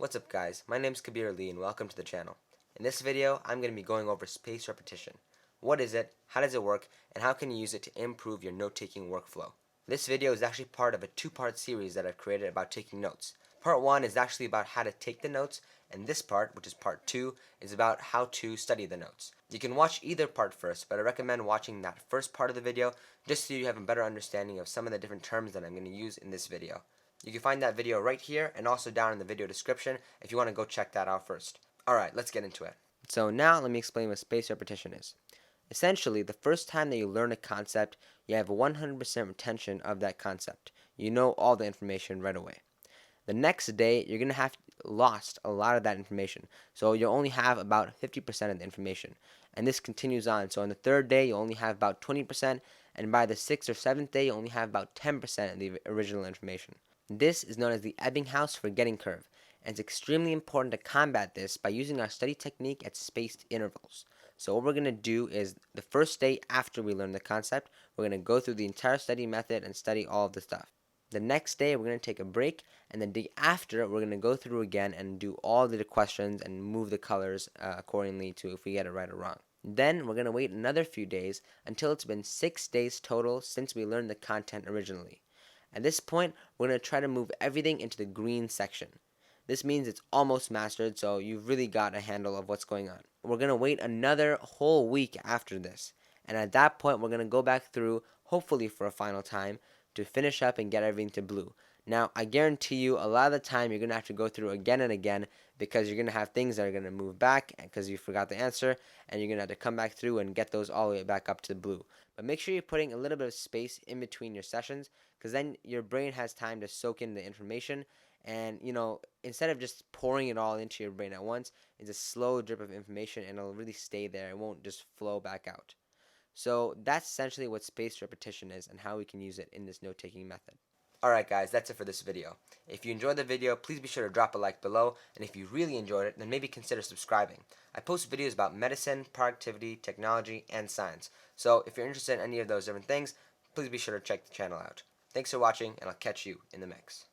What's up guys, my name is Kabir Ali and welcome to the channel. In this video, I'm going to be going over spaced repetition. What is it, how does it work, and how can you use it to improve your note-taking workflow? This video is actually part of a two-part series that I've created about taking notes. Part 1 is actually about how to take the notes, and this part, which is part 2, is about how to study the notes. You can watch either part first, but I recommend watching that first part of the video just so you have a better understanding of some of the different terms that I'm going to use in this video. You can find that video right here and also down in the video description if you want to go check that out first. Alright, let's get into it. So now let me explain what spaced repetition is. Essentially, the first time that you learn a concept, you have 100% retention of that concept. You know all the information right away. The next day, you're going to have lost a lot of that information. So you'll only have about 50% of the information. And this continues on. So on the third day, you'll only have about 20%. And by the 6th or 7th day, you only have about 10% of the original information. This is known as the Ebbinghaus forgetting curve, and it's extremely important to combat this by using our study technique at spaced intervals. So what we're going to do is the first day after we learn the concept, we're going to go through the entire study method and study all of the stuff. The next day we're going to take a break, and the day after we're going to go through again and do all the questions and move the colors accordingly to if we get it right or wrong. Then we're going to wait another few days until it's been 6 days total since we learned the content originally. At this point, we're going to try to move everything into the green section. This means it's almost mastered, so you've really got a handle of what's going on. We're going to wait another whole week after this, and at that point, we're going to go back through, hopefully for a final time, to finish up and get everything to blue. Now, I guarantee you, a lot of the time, you're going to have to go through again and again because you're going to have things that are going to move back because you forgot the answer, and you're going to have to come back through and get those all the way back up to the blue. But make sure you're putting a little bit of space in between your sessions because then your brain has time to soak in the information, and instead of just pouring it all into your brain at once, it's a slow drip of information and it'll really stay there. It won't just flow back out. So that's essentially what spaced repetition is and how we can use it in this note-taking method. Alright guys, that's it for this video. If you enjoyed the video, please be sure to drop a like below, and if you really enjoyed it, then maybe consider subscribing. I post videos about medicine, productivity, technology, and science. So if you're interested in any of those different things, please be sure to check the channel out. Thanks for watching, and I'll catch you in the mix.